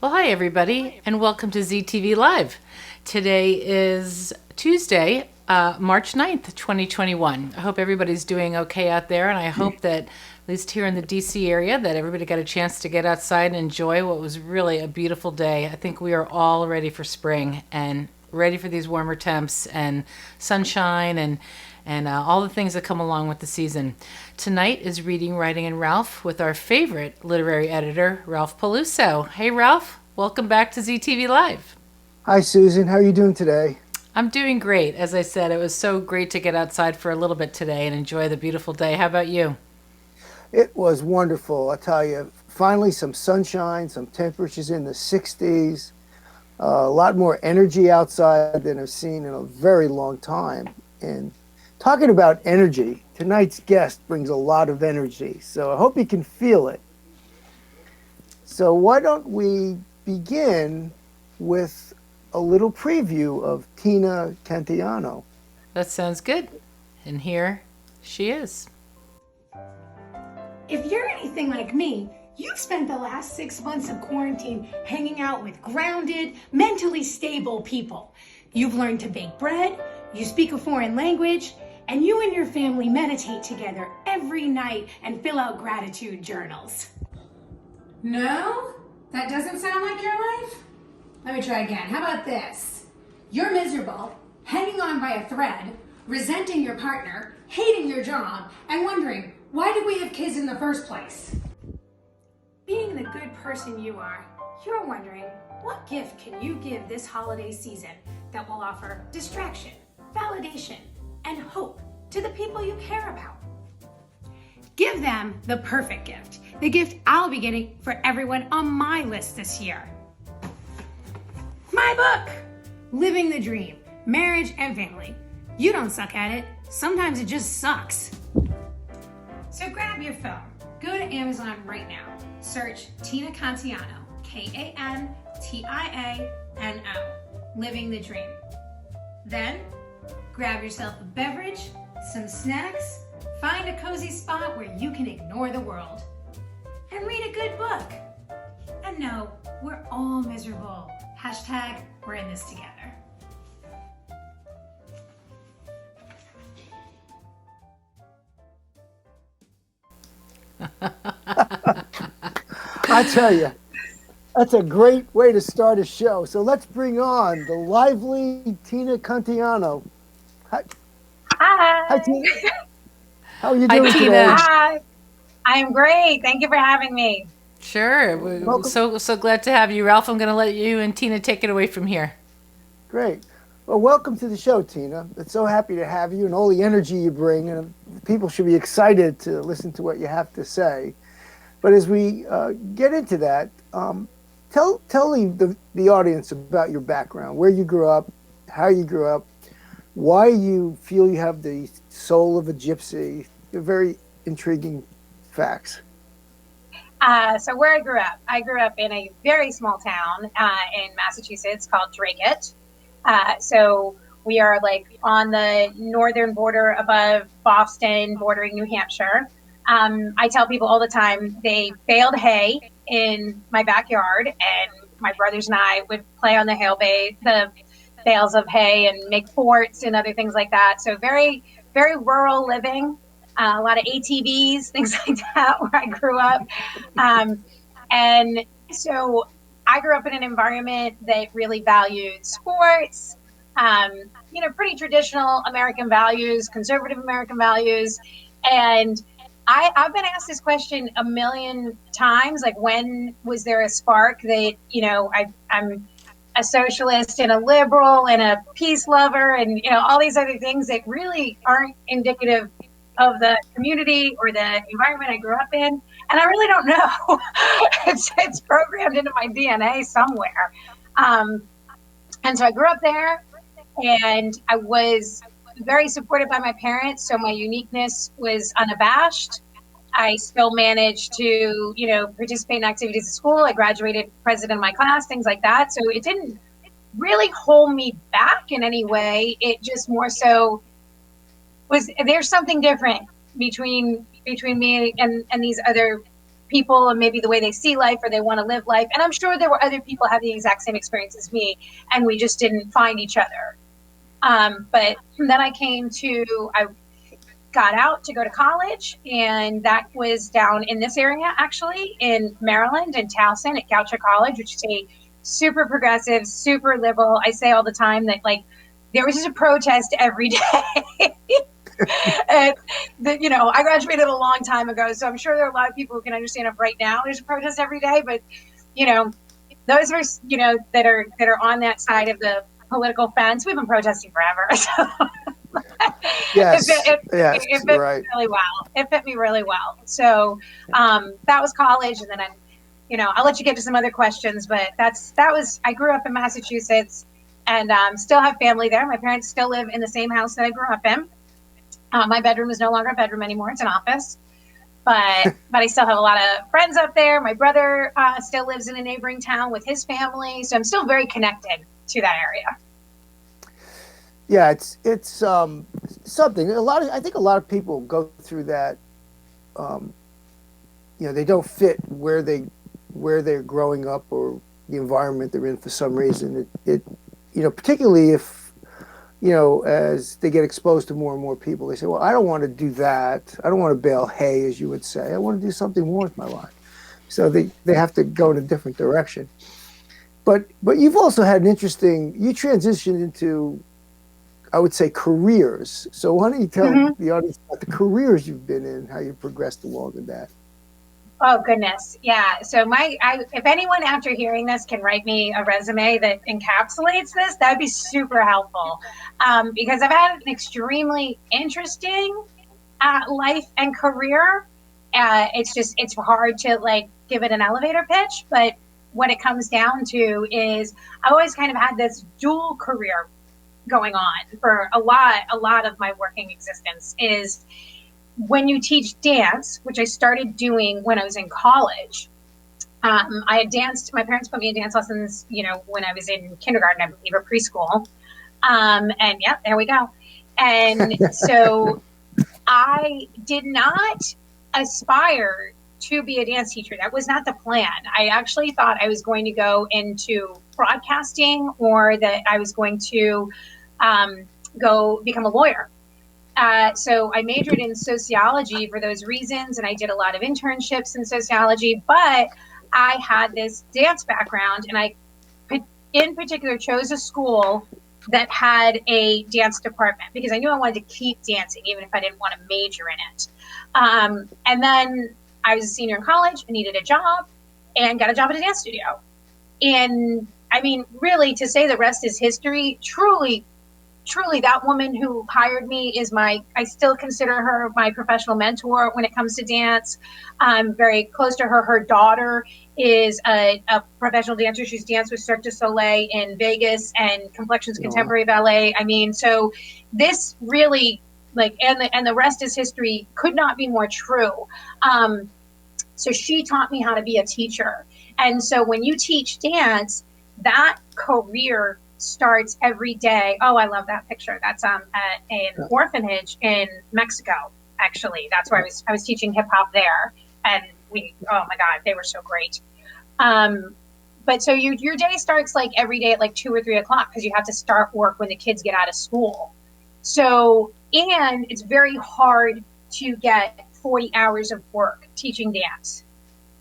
Well, hi, everybody, and welcome to ZTV Live. Today is Tuesday, March 9th, 2021. I hope everybody's doing okay out there, and I hope that, at least here in the DC area, that everybody got a chance to get outside and enjoy what was really a beautiful day. I think we are all ready for spring and ready for these warmer temps and sunshine and all the things that come along with the season. Tonight is Reading, Writing, and Ralph with our favorite literary editor, Ralph Peluso. Hey, Ralph, welcome back to ZTV Live. Hi, Susan. How are you doing today? I'm doing great. As I said, it was so great to get outside for a little bit today and enjoy the beautiful day. How about you? It was wonderful. I tell you, finally some sunshine, some temperatures in the 60s, a lot more energy outside than I've seen in a very long time. And talking about energy, tonight's guest brings a lot of energy, so I hope you can feel it. So why don't we begin with a little preview of Tina Cantiano. That sounds good. And here she is. If you're anything like me, you've spent the last 6 months of quarantine hanging out with grounded, mentally stable people. You've learned to bake bread, you speak a foreign language, and you and your family meditate together every night and fill out gratitude journals. No? That doesn't sound like your life? Let me try again. How about this? You're miserable, hanging on by a thread, resenting your partner, hating your job, and wondering, why did we have kids in the first place? Being the good person you are, you're wondering, what gift can you give this holiday season that will offer distraction, validation, and hope to the people you care about? Give them the perfect gift, the gift I'll be getting for everyone on my list this year. My book, Living the Dream, Marriage and Family. You don't suck at it. Sometimes it just sucks. So grab your phone, go to Amazon right now, search Tina Cantiano, Kantiano, Living the Dream. Then, grab yourself a beverage, some snacks, find a cozy spot where you can ignore the world, and read a good book. And no, we're all miserable. Hashtag, we're in this together. I tell you, that's a great way to start a show. So let's bring on the lively Tina Cantiano. Hi, Hi. Tina. How are you Hi, doing Tina. today? Hi. I am great. Thank you for having me. Sure. We're Welcome. so glad to have you, Ralph. I'm going to let you and Tina take it away from here. Great. Well, welcome to the show, Tina. It's so happy to have you and all the energy you bring, and people should be excited to listen to what you have to say. But as we get into that, tell the audience about your background, where you grew up, how you grew up, why you feel you have the soul of a gypsy. They're very intriguing facts. So where I grew up in a very small town in Massachusetts called Dracut. So we are like on the northern border above Boston, bordering New Hampshire. I tell people all the time they baled hay in my backyard, and my brothers and I would play on the bales of hay and make forts and other things like that. So very, very rural living. A lot of ATVs, things like that, where I grew up. And so I grew up in an environment that really valued sports, pretty traditional American values, conservative American values. And I've been asked this question a million times, like, when was there a spark that, I'm a socialist and a liberal and a peace lover and, all these other things that really aren't indicative of the community or the environment I grew up in. And I really don't know. It's programmed into my DNA somewhere. And so I grew up there, and I was very supported by my parents. So my uniqueness was unabashed. I still managed to, participate in activities at school. I graduated president of my class, things like that. So it didn't really hold me back in any way. It just more so there's something different between me and these other people and maybe the way they see life or they want to live life. And I'm sure there were other people having the exact same experience as me, and we just didn't find each other. But then I got out to go to college, and that was down in this area, actually, in Maryland, in Towson at Goucher College, which is a super progressive, super liberal. I say all the time that, like, there was just a protest every day. And I graduated a long time ago, so I'm sure there are a lot of people who can understand it right now. There's a protest every day, but those are that are on that side of the political fence. We've been protesting forever. So Yes, it fit me right. really well. It fit me really well. So that was college, and then I'll let you get to some other questions, but I grew up in Massachusetts, and still have family there. My parents still live in the same house that I grew up in. My bedroom is no longer a bedroom anymore. It's an office. But I still have a lot of friends up there. My brother still lives in a neighboring town with his family. So I'm still very connected to that area. Yeah, it's something. I think a lot of people go through that. They don't fit where they're growing up or the environment they're in for some reason. Particularly if as they get exposed to more and more people, they say, well, I don't want to do that. I don't want to bale hay, as you would say. I want to do something more with my life. So they have to go in a different direction. But you've also had you transitioned into, I would say, careers. So why don't you tell the audience about the careers you've been in, how you progressed along in that? Oh, goodness. Yeah. So if anyone after hearing this can write me a resume that encapsulates this, that'd be super helpful. Because I've had an extremely interesting life and career. It's hard to give it an elevator pitch, but what it comes down to is I always kind of had this dual career going on for a lot of my working existence. Is when you teach dance, which I started doing when I was in college. I had danced. My parents put me in dance lessons, when I was in kindergarten, I believe, or preschool. And yeah, there we go. And so I did not aspire to be a dance teacher. That was not the plan. I actually thought I was going to go into broadcasting, or that I was going to go become a lawyer. So I majored in sociology for those reasons, and I did a lot of internships in sociology, but I had this dance background, and I in particular chose a school that had a dance department because I knew I wanted to keep dancing, even if I didn't want to major in it. And then I was a senior in college and needed a job, and got a job at a dance studio. And I mean, really, to say the rest is history, truly, that woman who hired me is I still consider her my professional mentor when it comes to dance. I'm very close to her. Her daughter is a professional dancer. She's danced with Cirque du Soleil in Vegas and Complexions Contemporary Ballet. I mean, so this really, and the rest is history, could not be more true. So she taught me how to be a teacher. And so when you teach dance, that career starts every day. Oh, I love that picture. That's at an orphanage in Mexico. Actually, that's where I was teaching hip hop there, and oh my God, they were so great. But so your day starts every day at 2 or 3 o'clock because you have to start work when the kids get out of school. So, and it's very hard to get 40 hours of work teaching dance.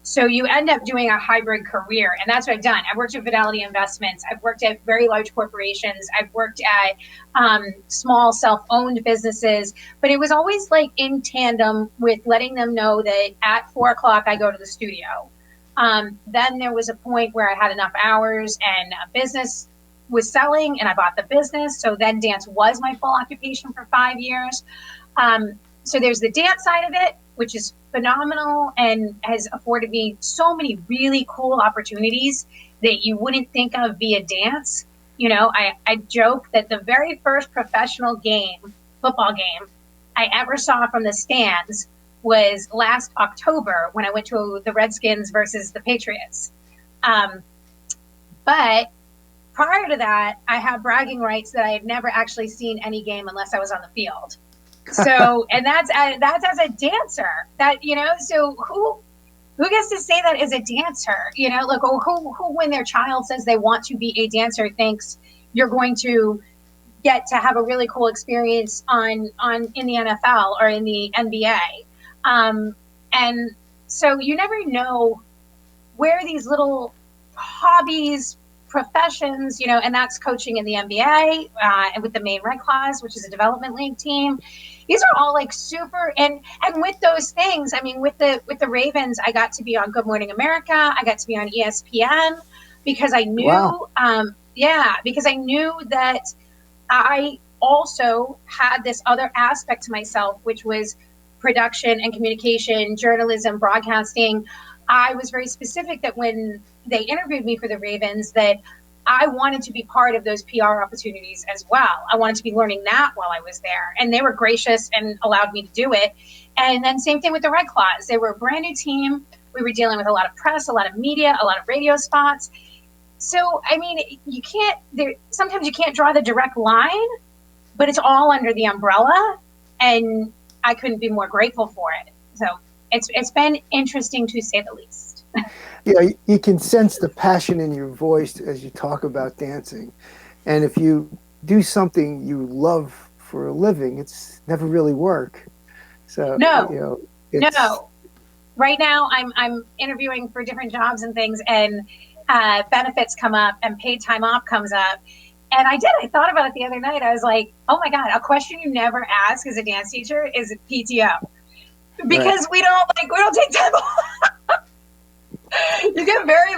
So you end up doing a hybrid career, and that's what I've done. I've worked at Fidelity Investments. I've worked at very large corporations. I've worked at small self-owned businesses, but it was always in tandem with letting them know that at 4 o'clock I go to the studio. Then there was a point where I had enough hours and a business was selling, and I bought the business. So then dance was my full occupation for 5 years. So there's the dance side of it, which is phenomenal and has afforded me so many really cool opportunities that you wouldn't think of via dance. I joke that the very first professional football game I ever saw from the stands was last October when I went to the Redskins versus the Patriots. But prior to that, I have bragging rights that I had never actually seen any game unless I was on the field. So, and that's as a dancer so who gets to say that as a dancer? You know, like, who when their child says they want to be a dancer thinks you're going to get to have a really cool experience on in the NFL or in the NBA. And so you never know where these little hobbies, professions, you know, and that's coaching in the NBA and with the Maine Red Claws, which is a development league team. These are all like super, and with those things, I mean, with the Ravens, I got to be on Good Morning America. I got to be on ESPN because I knew, Wow. because I knew that I also had this other aspect to myself, which was production and communication, journalism, broadcasting. I was very specific that when they interviewed me for the Ravens, that I wanted to be part of those PR opportunities as well. I wanted to be learning that while I was there. And they were gracious and allowed me to do it. And then same thing with the Red Claws. They were a brand new team. We were dealing with a lot of press, a lot of media, a lot of radio spots. So, I mean, sometimes you can't draw the direct line, but it's all under the umbrella. And I couldn't be more grateful for it. So it's been interesting to say the least. Yeah, you can sense the passion in your voice as you talk about dancing. And if you do something you love for a living, it's never really work. So, No. Right now, I'm interviewing for different jobs and things, and benefits come up and paid time off comes up. And I thought about it the other night. I was like, oh my God, a question you never ask as a dance teacher is PTO. Because we don't take time off. You get very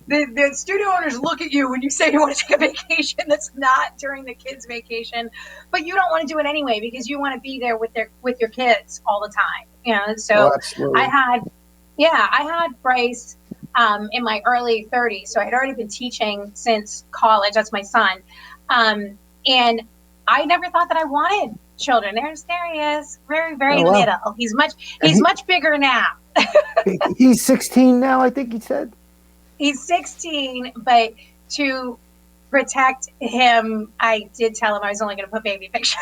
the studio owners look at you when you say you want to take a vacation that's not during the kids' vacation, but you don't want to do it anyway because you want to be there with your kids all the time. You know, so I had Bryce in my early 30s, so I had already been teaching since college. That's my son, and I never thought that I wanted children. There he is, very, very little. He's much bigger now. He's 16 now, I think he said. He's 16, but to protect him, I did tell him I was only going to put baby pictures.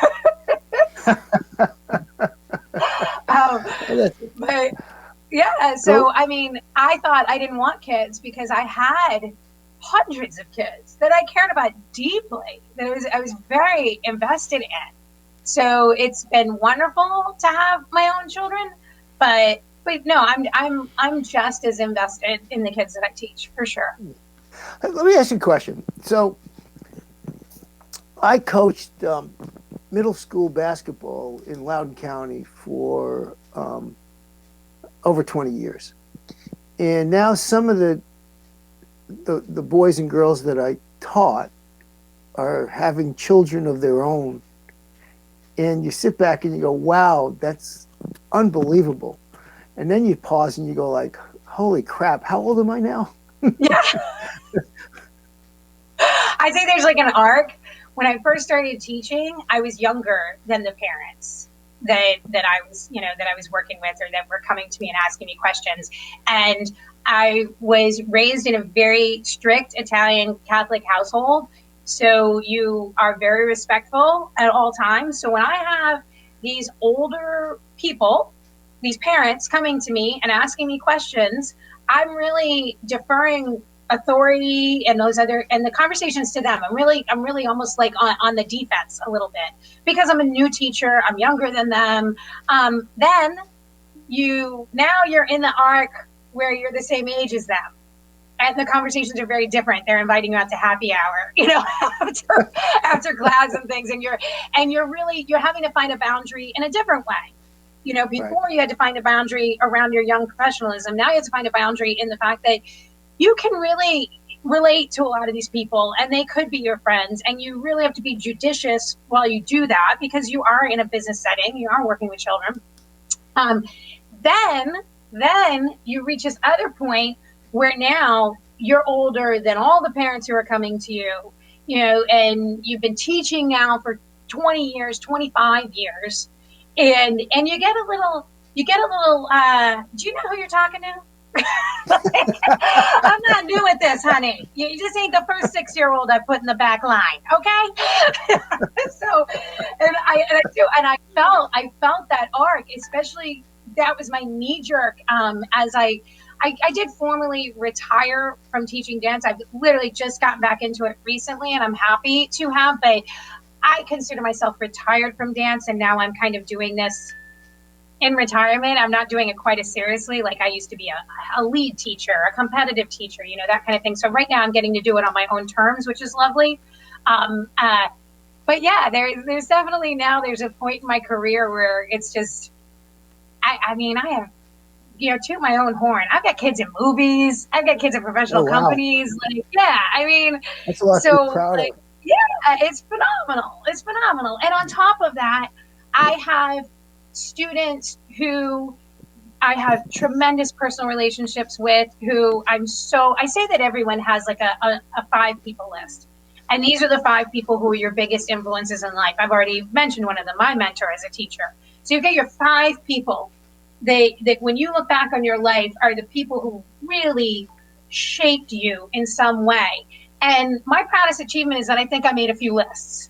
But yeah, so I mean, I thought I didn't want kids because I had hundreds of kids that I cared about deeply, that I was very invested in. So it's been wonderful to have my own children, but no, I'm just as invested in the kids that I teach, for sure. Let me ask you a question. So I coached middle school basketball in Loudoun County for over 20 years. And now some of the boys and girls that I taught are having children of their own. And you sit back and you go, wow, that's unbelievable. And then you pause and you go like, holy crap, how old am I now? Yeah. I say there's like an arc. When I first started teaching, I was younger than the parents that I was working with or that were coming to me and asking me questions. And I was raised in a very strict Italian Catholic household. So you are very respectful at all times. So when I have these older people, these parents coming to me and asking me questions, I'm really deferring authority and the conversations to them. I'm really almost like on the defense a little bit because I'm a new teacher. I'm younger than them. Then you're in the arc where you're the same age as them. And the conversations are very different. They're inviting you out to happy hour, after class and things. And you're having to find a boundary in a different way. Before you had to find a boundary around your young professionalism. Now you have to find a boundary in the fact that you can really relate to a lot of these people and they could be your friends. And you really have to be judicious while you do that because you are in a business setting. You are working with children. Then you reach this other point where now you're older than all the parents who are coming to you, and you've been teaching now for 20 years, 25 years. And you get a little, do you know who you're talking to? I'm not new at this, honey. You just ain't the first 6-year-old I put in the back line. Okay. So, I felt that arc, especially that was my knee jerk. As I did formally retire from teaching dance. I've literally just gotten back into it recently, and I'm happy to have. But I consider myself retired from dance, and now I'm kind of doing this in retirement. I'm not doing it quite as seriously. Like I used to be a lead teacher, a competitive teacher, that kind of thing. So right now I'm getting to do it on my own terms, which is lovely. Um, uh, but yeah, there's definitely now there's a point in my career where it's just, I mean, I have, toot my own horn. I've got kids in movies. I've got kids in Oh professional wow, companies. Like, yeah, I mean, that's a lot to be so proud of. like, yeah, it's phenomenal. It's phenomenal. And on top of that, I have students who I have tremendous personal relationships with who I say that everyone has like a 5 people list. And these are the 5 people who are your biggest influences in life. I've already mentioned one of them, my mentor as a teacher. So you get your 5 people. That when you look back on your life are the people who really shaped you in some way. And my proudest achievement is that I think I made a few lists.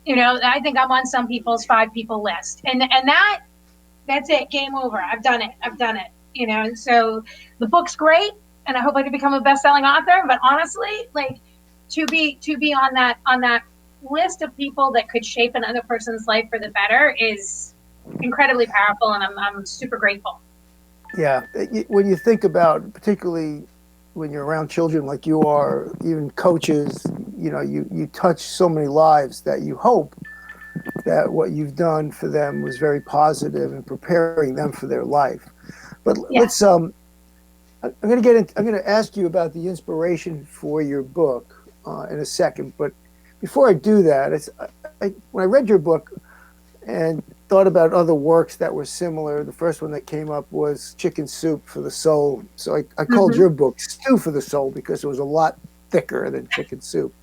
I think I'm on some people's 5 people list. And that's it. Game over. I've done it. And so the book's great, and I hope I can become a best-selling author. But honestly, like to be on that list of people that could shape another person's life for the better is incredibly powerful, and I'm super grateful. Yeah, when you think about, particularly when you're around children like you are, even coaches, you touch so many lives that you hope that what you've done for them was very positive in preparing them for their life. But let's Yes. I'm going to ask you about the inspiration for your book in a second. But before I do that, when I read your book and thought about other works that were similar, the first one that came up was Chicken Soup for the Soul. So I called Mm-hmm. your book Stew for the Soul because it was a lot thicker than chicken soup.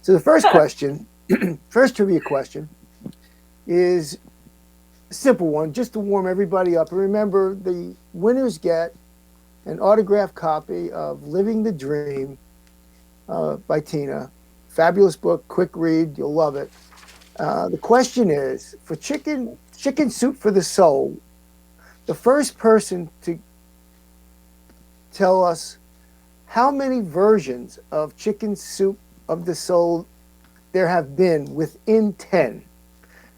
So the first question, first trivia question, is a simple one, just to warm everybody up. And remember, the winners get an autographed copy of Living the Dream by Tina. Fabulous book, quick read, you'll love it. The question is, for Chicken Soup for the Soul, the first person to tell us how many versions of Chicken Soup of the Soul there have been within 10.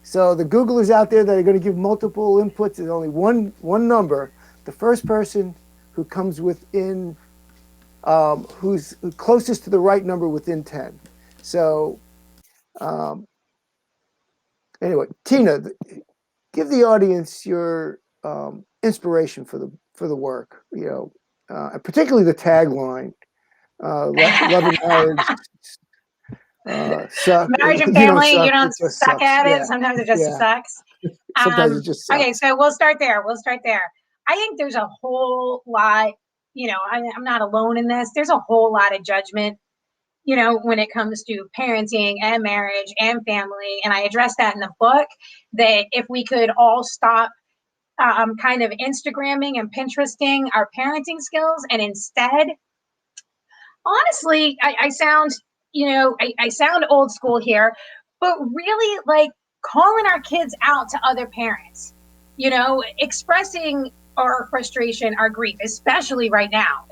So the Googlers out there that are going to give multiple inputs, there's only one number. The first person who comes within, who's closest to the right number within 10. So anyway, Tina, give the audience your inspiration for the work. And particularly the tagline, "Love and marriage suck. Marriage and You don't family, you suck. don't It just suck sucks." at it. Yeah, Sometimes it just yeah. sucks. Sometimes it just Okay, sucks. so we'll start there. I think there's a whole lot, I'm not alone in this. There's a whole lot of judgment, when it comes to parenting and marriage and family. And I address that in the book, that if we could all stop kind of Instagramming and Pinteresting our parenting skills, and instead, honestly, I sound old school here, but really like calling our kids out to other parents, expressing our frustration, our grief, especially right now.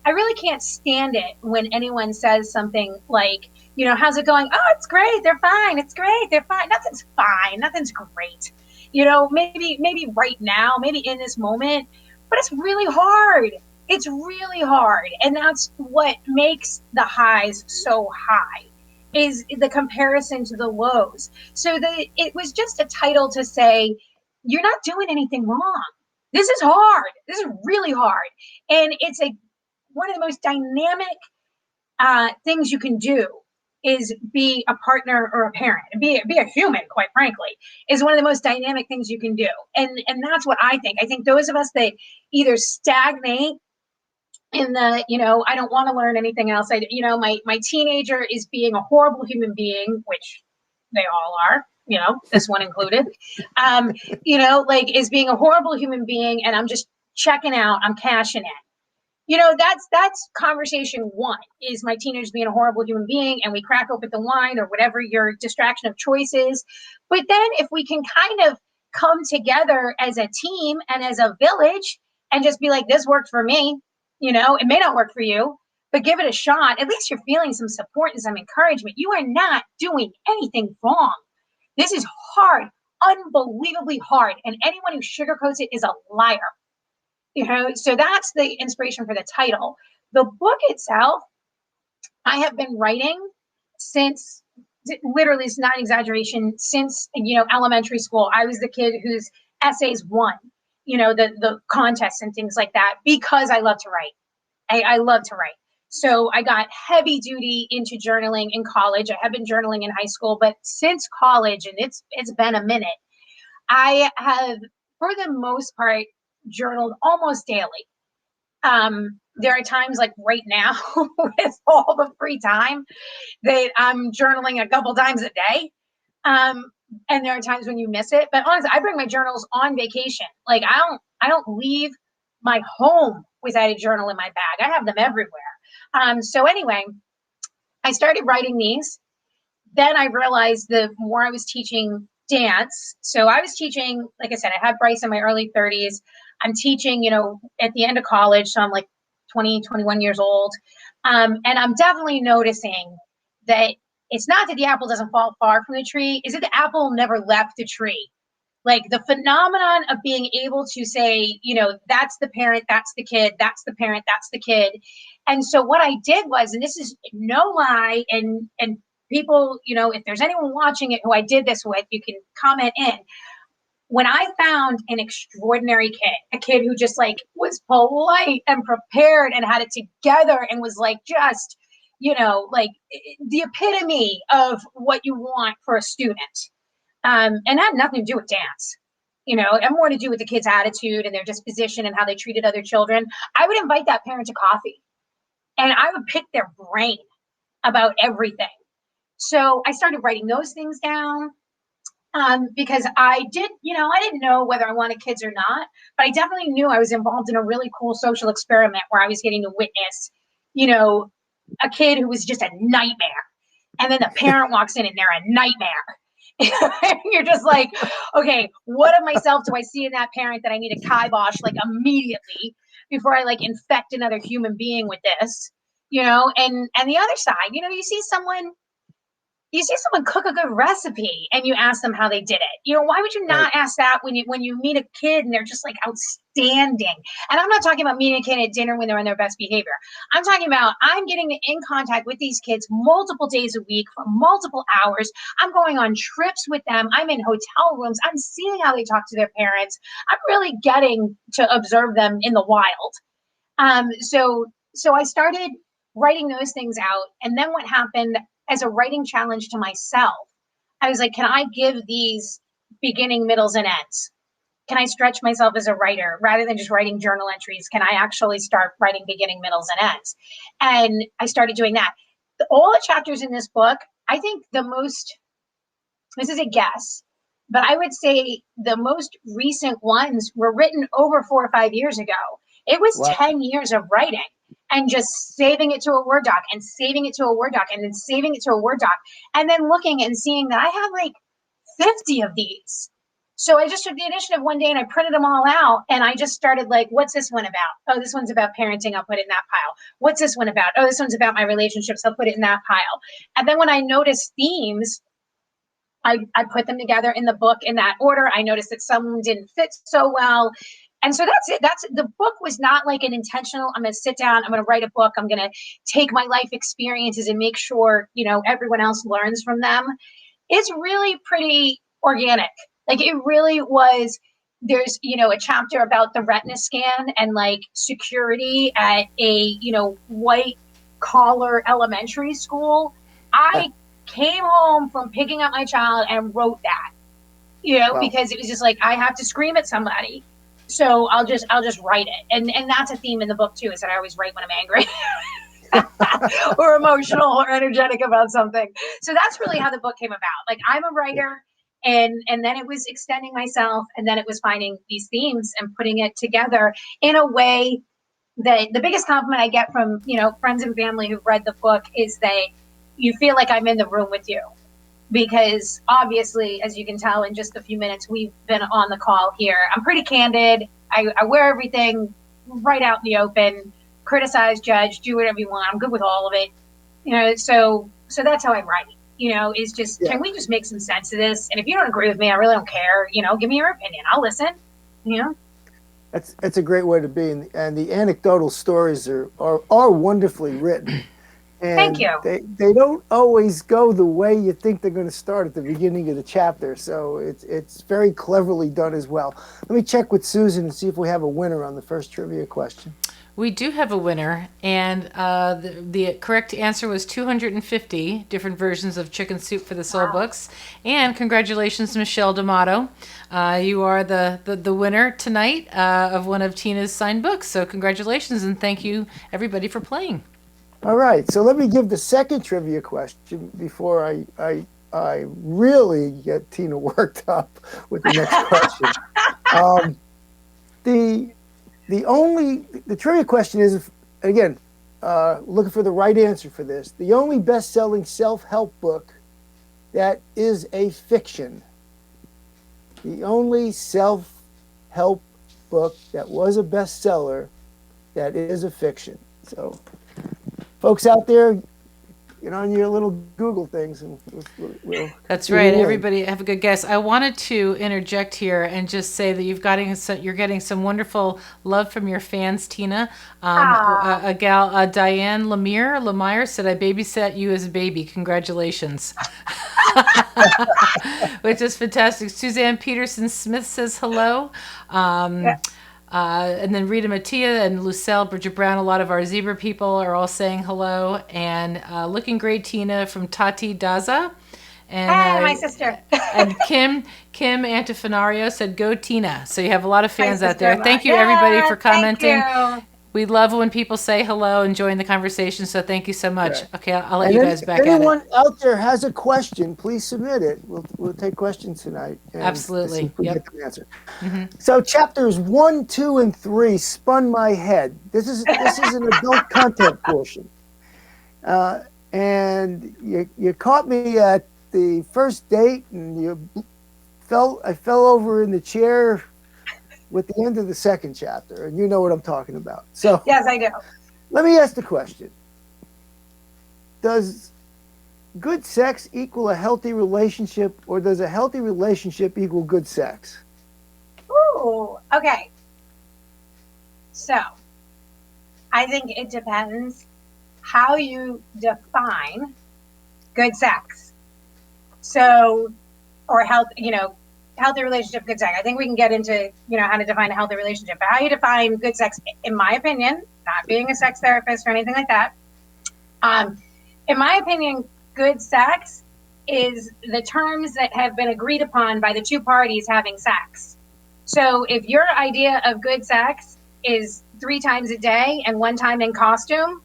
I really can't stand it when anyone says something like, how's it going? Oh, it's great. They're fine. It's great. They're fine. Nothing's fine. Nothing's great. Maybe right now, maybe in this moment, but it's really hard. It's really hard. And that's what makes the highs so high, is the comparison to the lows. So it was just a title to say, you're not doing anything wrong. This is hard. This is really hard. And it's one of the most dynamic things you can do is be a partner or a parent, and be a human, quite frankly, is one of the most dynamic things you can do. And that's what I think. I think those of us that either stagnate in I don't want to learn anything else. My teenager is being a horrible human being, which they all are, this one included, like is being a horrible human being, and I'm just checking out, I'm cashing in. That's conversation one, is my teenager's being a horrible human being, and we crack open the wine or whatever your distraction of choice is. But then if we can kind of come together as a team and as a village and just be like, this worked for me. You know, it may not work for you, but give it a shot. At least you're feeling some support and some encouragement. You are not doing anything wrong. This is hard, unbelievably hard. And anyone who sugarcoats it is a liar. You know, so that's the inspiration for the title. The book itself, I have been writing since, literally, it's not an exaggeration, since, you know, elementary school. I was the kid whose essays won, you know, the contests and things like that, because I love to write. I love to write. So I got heavy duty into journaling in college. I have been journaling in high school, but since college, and it's been a minute, I have, for the most part, journaled almost daily. There are times like right now with all the free time that I'm journaling a couple times a day. And there are times when you miss it. But honestly, I bring my journals on vacation. Like I don't leave my home without a journal in my bag. I have them everywhere. So anyway, I started writing these. Then I realized the more I was teaching dance. So I was teaching, like I said, I had Bryce in my early 30s. I'm teaching, you know, at the end of college. So I'm like 20, 21 years old. And I'm definitely noticing that it's not that the apple doesn't fall far from the tree. Is it the apple never left the tree? Like the phenomenon of being able to say, you know, that's the parent, that's the kid, that's the parent, that's the kid. And so what I did was, and this is no lie, and people, you know, if there's anyone watching it who I did this with, you can comment in. When I found an extraordinary kid, a kid who just like was polite and prepared and had it together and was like just, you know, like the epitome of what you want for a student. And had nothing to do with dance, you know, and more to do with the kid's attitude and their disposition and how they treated other children. I would invite that parent to coffee and I would pick their brain about everything. So I started writing those things down. Because I didn't know whether I wanted kids or not, but I definitely knew I was involved in a really cool social experiment where I was getting to witness, you know, a kid who was just a nightmare. And then the parent walks in and they're a nightmare. You're just like, okay, what of myself do I see in that parent that I need to kibosh like immediately before I like infect another human being with this, you know? And the other side, you know, you see someone cook a good recipe and you ask them how they did it. You know, why would you not ask that when you meet a kid and they're just like outstanding? And I'm not talking about meeting a kid at dinner when they're in their best behavior. I'm talking about I'm getting in contact with these kids multiple days a week for multiple hours. I'm going on trips with them. I'm in hotel rooms. I'm seeing how they talk to their parents. I'm really getting to observe them in the wild. So I started writing those things out. And then what happened as a writing challenge to myself, I was like, can I give these beginning, middles, and ends? Can I stretch myself as a writer rather than just writing journal entries? Can I actually start writing beginning, middles, and ends? And I started doing that. All the chapters in this book, I think this is a guess, but I would say the most recent ones were written over 4 or 5 years ago. It was 10 years of writing and just saving it to a Word doc and saving it to a Word doc and then saving it to a Word doc and then looking and seeing that I have like 50 of these. So I just took the initiative one day and I printed them all out and I just started like, what's this one about? Oh, this one's about parenting. I'll put it in that pile. What's this one about? Oh, this one's about my relationships. I'll put it in that pile. And then when I noticed themes, I put them together in the book in that order. I noticed that some didn't fit so well. And so that's it. The book was not like an intentional, I'm going to sit down, I'm going to write a book, I'm going to take my life experiences and make sure, you know, everyone else learns from them. It's really pretty organic. Like it really was. There's, you know, a chapter about the retina scan and like security at a, you know, white collar elementary school. I came home from picking up my child and wrote that, you know, because it was just like, I have to scream at somebody. So I'll just write it. And that's a theme in the book too, is that I always write when I'm angry or emotional or energetic about something. So that's really how the book came about. Like I'm a writer and then it was extending myself and then it was finding these themes and putting it together in a way that the biggest compliment I get from, you know, friends and family who've read the book is that you feel like I'm in the room with you. because obviously, as you can tell in just a few minutes we've been on the call here, I'm pretty candid. I wear everything right out in the open, criticize, judge, do whatever you want. I'm good with all of it. So that's how I write, is just, can we just make some sense of this? And if you don't agree with me, I really don't care. Give me your opinion. I'll listen, That's a great way to be. And the anecdotal stories are wonderfully written. And Thank you. They don't always go the way you think they're going to start at the beginning of the chapter. So it's very cleverly done as well. Let me check with Susan and see if we have a winner on the first trivia question. We do have a winner, and the correct answer was 250 different versions of Chicken Soup for the Soul books. And congratulations, Michelle D'Amato. You are the winner tonight of one of Tina's signed books. So congratulations, and thank you, everybody, for playing. All right, so let me give the second trivia question before I really get Tina worked up with the next question. The trivia question is, again, looking for the right answer for this. The only best-selling self-help book that is a fiction. The only self-help book that was a bestseller that is a fiction. So, folks out there, get on your little Google things, and we'll That's right. Everybody have a good guess. I wanted to interject here and just say that you're getting some wonderful love from your fans, Tina. A gal, Diane Lemire said, "I babysat you as a baby. Congratulations." Which is fantastic. Suzanne Peterson Smith says hello. And then Rita Mattia and Lucille, Bridget Brown, a lot of our Zebra people are all saying hello. And looking great, Tina, from Tati Daza. And, hey, my sister. And Kim Antifonario said, "Go Tina." So you have a lot of fans out there. Thank you, everybody, for commenting. Thank you. We love when people say hello and join the conversation, so thank you so much. Right. Okay, I'll let you guys back at it. If anyone out there has a question, please submit it. We'll take questions tonight. Absolutely. See if we Yep. get the answer. So chapters 1, 2, and 3 spun my head. This is an adult content portion. And you caught me at the first date, and I fell over in the chair with the end of the second chapter, and you know what I'm talking about. So Yes, I do. let me ask the question. Does good sex equal a healthy relationship, or does a healthy relationship equal good sex? Ooh, okay. So, I think it depends how you define good sex. So, or health, healthy relationship, good sex. I think we can get into, how to define a healthy relationship. But how you define good sex, in my opinion, not being a sex therapist or anything like that, in my opinion, good sex is the terms that have been agreed upon by the two parties having sex. So if your idea of good sex is 3 times a day and 1 time in costume,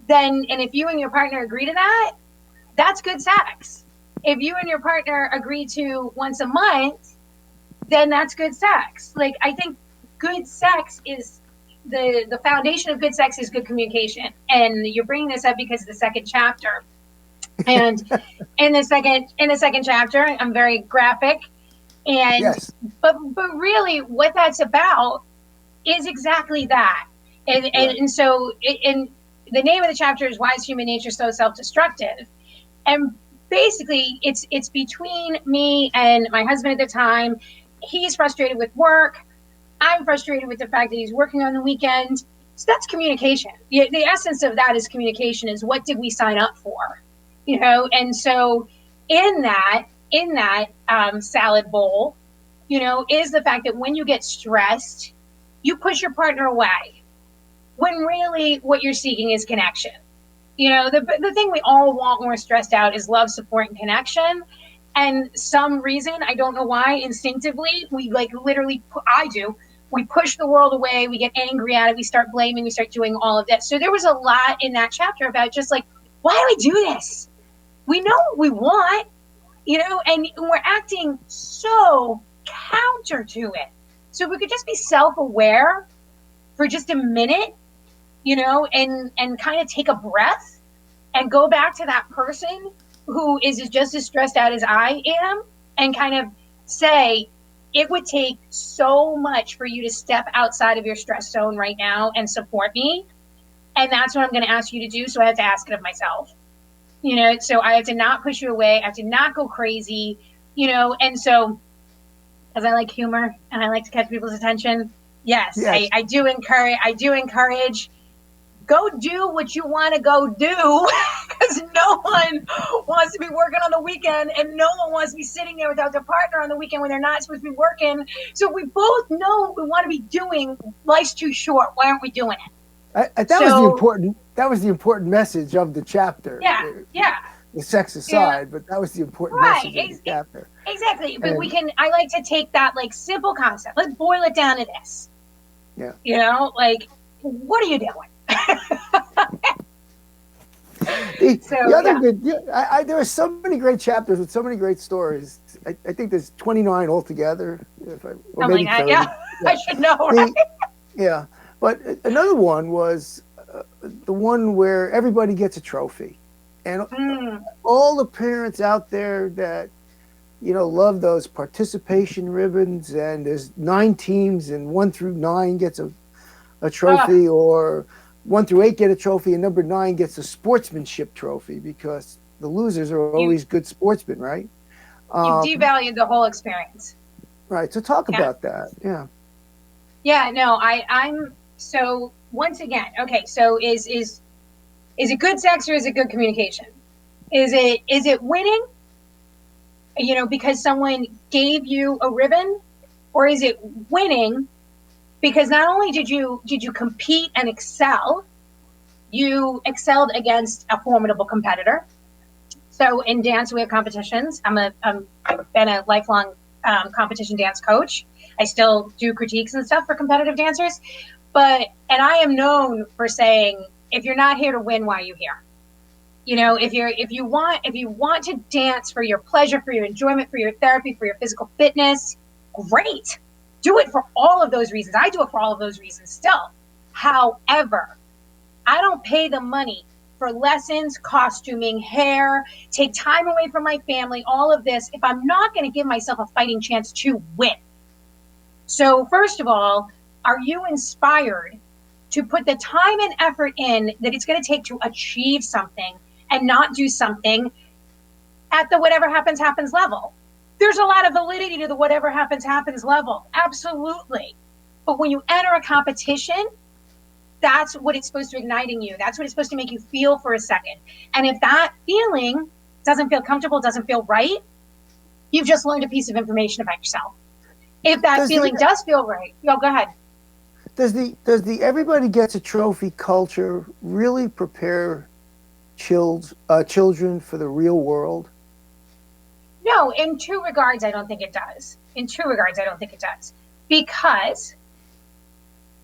and if you and your partner agree to that, that's good sex. If you and your partner agree to once a month, then that's good sex. Like, I think good sex is the foundation of good sex is good communication. And you're bringing this up because of the second chapter. And in the second chapter, I'm very graphic. And Yes. but really what that's about is exactly that. And so the name of the chapter is Why is Human Nature So Self-Destructive? And basically, it's between me and my husband at the time. He's frustrated with work. I'm frustrated with the fact that he's working on the weekend. So that's communication. The essence of that is communication, is what did we sign up for? And so in that salad bowl, is the fact that when you get stressed, you push your partner away, when really what you're seeking is connection. The thing we all want when we're stressed out is love, support, and connection. And some reason, I don't know why, instinctively, we we push the world away, we get angry at it, we start blaming, we start doing all of that. So there was a lot in that chapter about just like, why do we do this? We know what we want, and we're acting so counter to it. So if we could just be self-aware for just a minute, and kind of take a breath and go back to that person who is just as stressed out as I am and kind of say, it would take so much for you to step outside of your stress zone right now and support me. And that's what I'm going to ask you to do. So I have to ask it of myself, so I have to not push you away. I have to not go crazy, and so, because I like humor and I like to catch people's attention. Yes. I do encourage, go do what you want to go do, because no one wants to be working on the weekend, and no one wants to be sitting there without their partner on the weekend when they're not supposed to be working. So if we both know what we want to be doing, life's too short. Why aren't we doing it? That was the important message of the chapter. Yeah. The sex aside, but that was the important message of the chapter. Exactly. But I like to take that like simple concept. Let's boil it down to this. Yeah. What are you doing? There are so many great chapters with so many great stories. I think there's 29 altogether. Maybe 30. Yeah. I should know, right? Yeah. But another one was the one where everybody gets a trophy. And all the parents out there that, love those participation ribbons, and there's 9 teams and 1 through 9 gets a trophy, or 1 through 8 get a trophy, and number 9 gets a sportsmanship trophy, because the losers are always good sportsmen, right? You devalued the whole experience. Right. So talk about that. Yeah. Yeah, no, I'm so once again, okay, so is it good sex or is it good communication? Is it winning? Because someone gave you a ribbon, or is it winning because not only did you compete and excel, you excelled against a formidable competitor. So in dance, we have competitions. I've been a lifelong competition dance coach. I still do critiques and stuff for competitive dancers, and I am known for saying, if you're not here to win, why are you here? If you want to dance for your pleasure, for your enjoyment, for your therapy, for your physical fitness, great. Do it for all of those reasons. I do it for all of those reasons still. However, I don't pay the money for lessons, costuming, hair, take time away from my family, all of this, if I'm not going to give myself a fighting chance to win. So first of all, are you inspired to put the time and effort in that it's going to take to achieve something, and not do something at the whatever happens level? There's a lot of validity to the whatever happens level. Absolutely. But when you enter a competition, that's what it's supposed to ignite in you. That's what it's supposed to make you feel for a second. And if that feeling doesn't feel comfortable, doesn't feel right, you've just learned a piece of information about yourself. If that feeling does feel right, go ahead. Does the everybody gets a trophy culture really prepare children for the real world? No, in 2 regards, I don't think it does. Because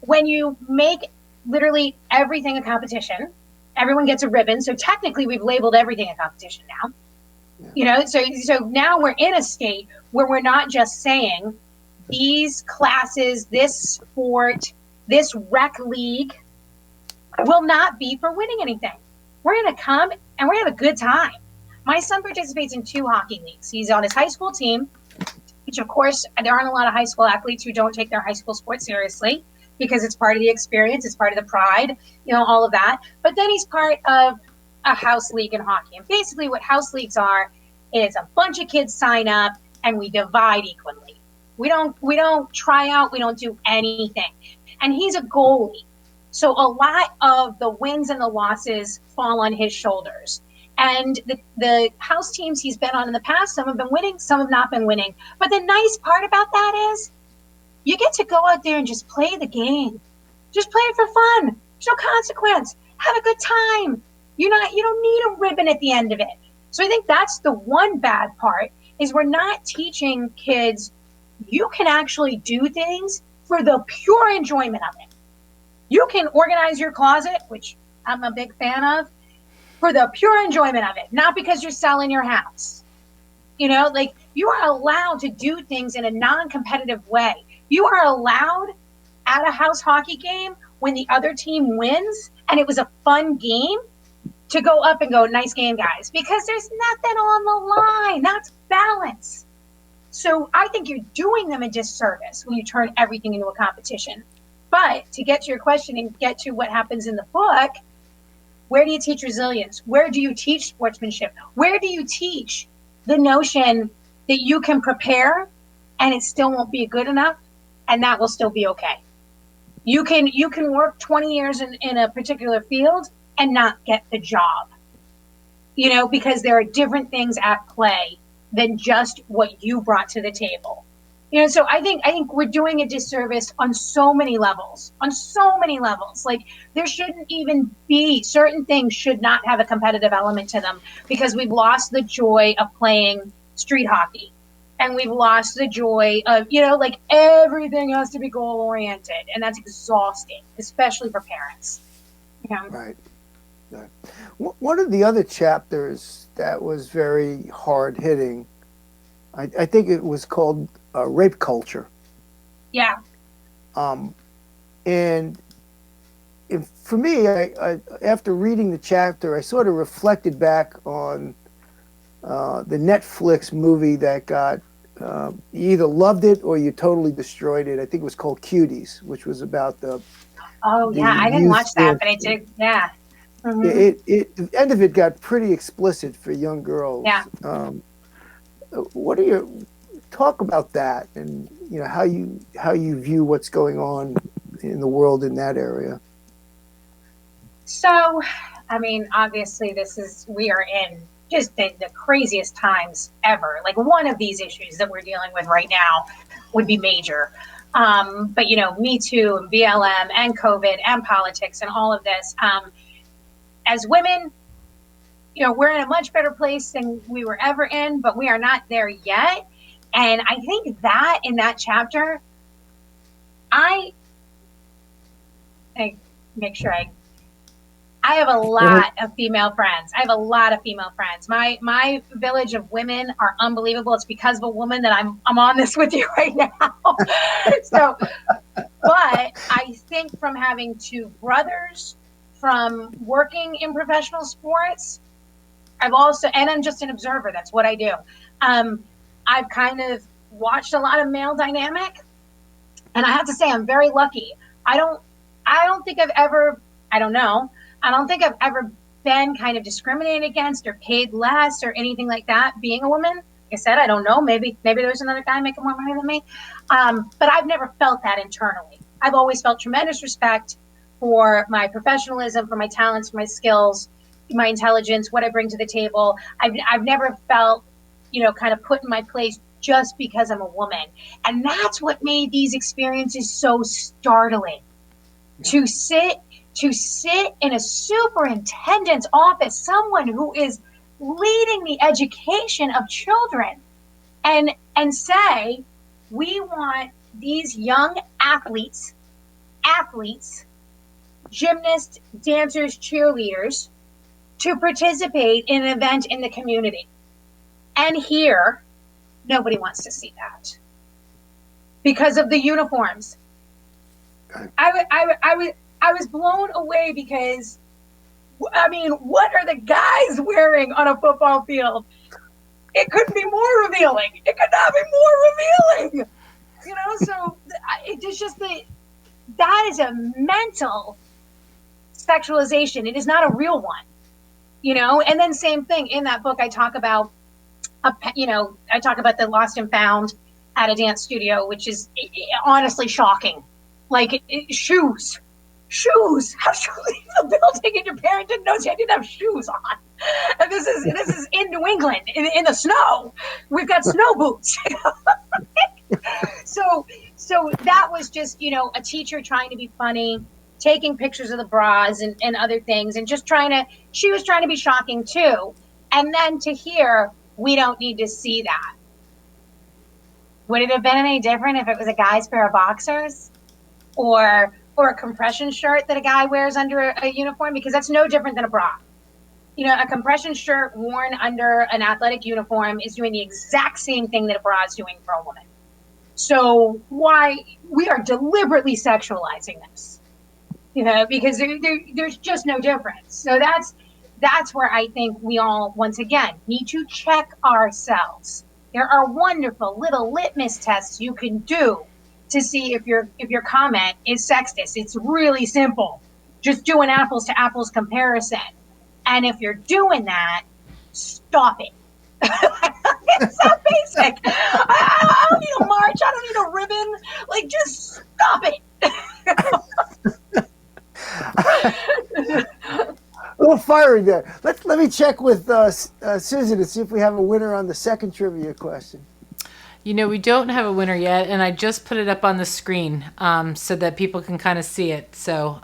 when you make literally everything a competition, everyone gets a ribbon. So technically we've labeled everything a competition now. Yeah. So now we're in a state where we're not just saying these classes, this sport, this rec league will not be for winning anything. We're going to come and we're going to have a good time. My son participates in 2 hockey leagues. He's on his high school team, which of course, there aren't a lot of high school athletes who don't take their high school sport seriously, because it's part of the experience, it's part of the pride, all of that. But then he's part of a house league in hockey. And basically what house leagues are is a bunch of kids sign up and we divide equally. We don't try out, we don't do anything. And he's a goalie. So a lot of the wins and the losses fall on his shoulders. And the house teams he's been on in the past, some have been winning, some have not been winning. But the nice part about that is you get to go out there and just play the game. Just play it for fun. There's no consequence. Have a good time. You don't need a ribbon at the end of it. So I think that's the one bad part, is we're not teaching kids you can actually do things for the pure enjoyment of it. You can organize your closet, which I'm a big fan of, for the pure enjoyment of it, not because you're selling your house. You are allowed to do things in a non-competitive way. You are allowed at a house hockey game, when the other team wins and it was a fun game, to go up and go, nice game, guys, because there's nothing on the line. That's balance. So I think you're doing them a disservice when you turn everything into a competition. But to get to your question and get to what happens in the book, where do you teach resilience? Where do you teach sportsmanship? Where do you teach the notion that you can prepare and it still won't be good enough, and that will still be okay? You can work 20 years in a particular field and not get the job, because there are different things at play than just what you brought to the table. So I think we're doing a disservice on so many levels, Like, there shouldn't even be, certain things should not have a competitive element to them, because we've lost the joy of playing street hockey. And we've lost the joy of, like, everything has to be goal oriented. And that's exhausting, especially for parents. Right. One of the other chapters that was very hard hitting, I think it was called Rape Culture. Yeah. And for me, I after reading the chapter, I sort of reflected back on the Netflix movie that got, you either loved it or you totally destroyed it. I think it was called Cuties, which was about the I didn't watch that, but I did. Yeah. Mm-hmm. The end of it got pretty explicit for young girls. Yeah. What are your talk about that, and how you view what's going on in the world in that area? So, obviously we are in just the craziest times ever. Like, one of these issues that we're dealing with right now would be major. But Me Too and BLM and COVID and politics and all of this. As women, we're in a much better place than we were ever in, but we are not there yet. And I think that in that chapter, I make sure I have a lot of female friends. My village of women are unbelievable. It's because of a woman that I'm on this with you right now. So, but I think from having two brothers, from working in professional sports, and I'm just an observer. That's what I do. I've kind of watched a lot of male dynamic, and I have to say I'm very lucky. I don't think I've ever been kind of discriminated against or paid less or anything like that being a woman. Like I said, I don't know. Maybe there's another guy making more money than me. But I've never felt that internally. I've always felt tremendous respect for my professionalism, for my talents, for my skills, my intelligence, what I bring to the table. I've never felt, kind of put in my place just because I'm a woman. And that's what made these experiences so startling. To sit in a superintendent's office, someone who is leading the education of children, and say, we want these young athletes, gymnasts, dancers, cheerleaders, to participate in an event in the community. And here, nobody wants to see that because of the uniforms. I was blown away because, what are the guys wearing on a football field? It couldn't be more revealing. It could not be more revealing. So it's just that is a mental sexualization. It is not a real one, And then same thing in that book, I talk about, the lost and found at a dance studio, which is honestly shocking. Like, shoes. How should you leave the building and your parent didn't know you didn't have shoes on? And this is in New England in the snow. We've got snow boots. So that was just, a teacher trying to be funny, taking pictures of the bras and other things, and just she was trying to be shocking too. And then to hear, we don't need to see that. Would it have been any different if it was a guy's pair of boxers or a compression shirt that a guy wears under a uniform? Because that's no different than a bra. A compression shirt worn under an athletic uniform is doing the exact same thing that a bra is doing for a woman. So why we are deliberately sexualizing this? Because there's just no difference. So that's where I think we all, once again, need to check ourselves. There are wonderful little litmus tests you can do to see if your comment is sexist. It's really simple. Just do an apples to apples comparison. And if you're doing that, stop it. It's so basic. I don't need a march. I don't need a ribbon. Like, just stop it. A little fiery there. Let me check with Susan to see if we have a winner on the second trivia question. You know, we don't have a winner yet, and I just put it up on the screen so that people can kind of see it. So,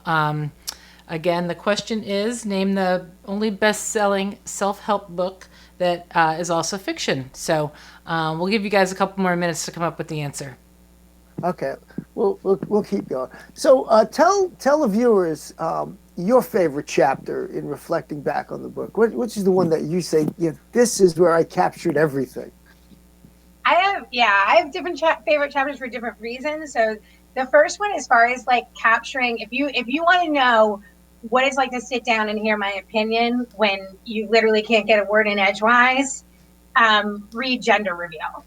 again, the question is, name the only best-selling self-help book that is also fiction. So we'll give you guys a couple more minutes to come up with the answer. Okay, we'll keep going. So tell the viewers your favorite chapter in reflecting back on the book. Which is the one that you say, yeah, this is where I captured everything? I have different favorite chapters for different reasons. So the first one, as far as like capturing, if you want to know what it's like to sit down and hear my opinion when you literally can't get a word in edgewise, read Gender Reveal.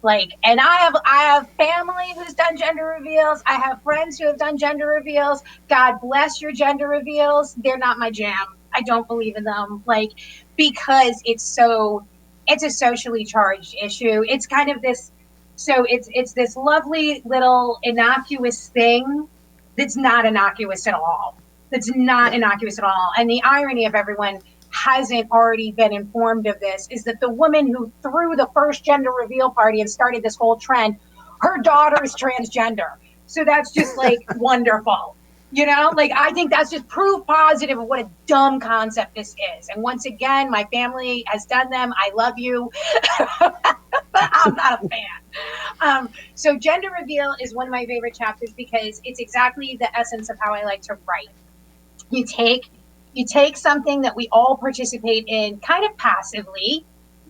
Like, and I have family who's done gender reveals. I have friends who have done gender reveals. God bless your gender reveals. They're not my jam. I don't believe in them. Like, because it's a socially charged issue. It's kind of this, so it's this lovely little innocuous thing that's not innocuous at all. That's not innocuous at all. And the irony of everyone hasn't already been informed of this is that the woman who threw the first gender reveal party and started this whole trend, her daughter is transgender. So that's just like wonderful. You know, like, I think that's just proof positive of what a dumb concept this is. And once again, my family has done them. I love you, but I'm not a fan. So Gender Reveal is one of my favorite chapters because it's exactly the essence of how I like to write. You take something that we all participate in kind of passively.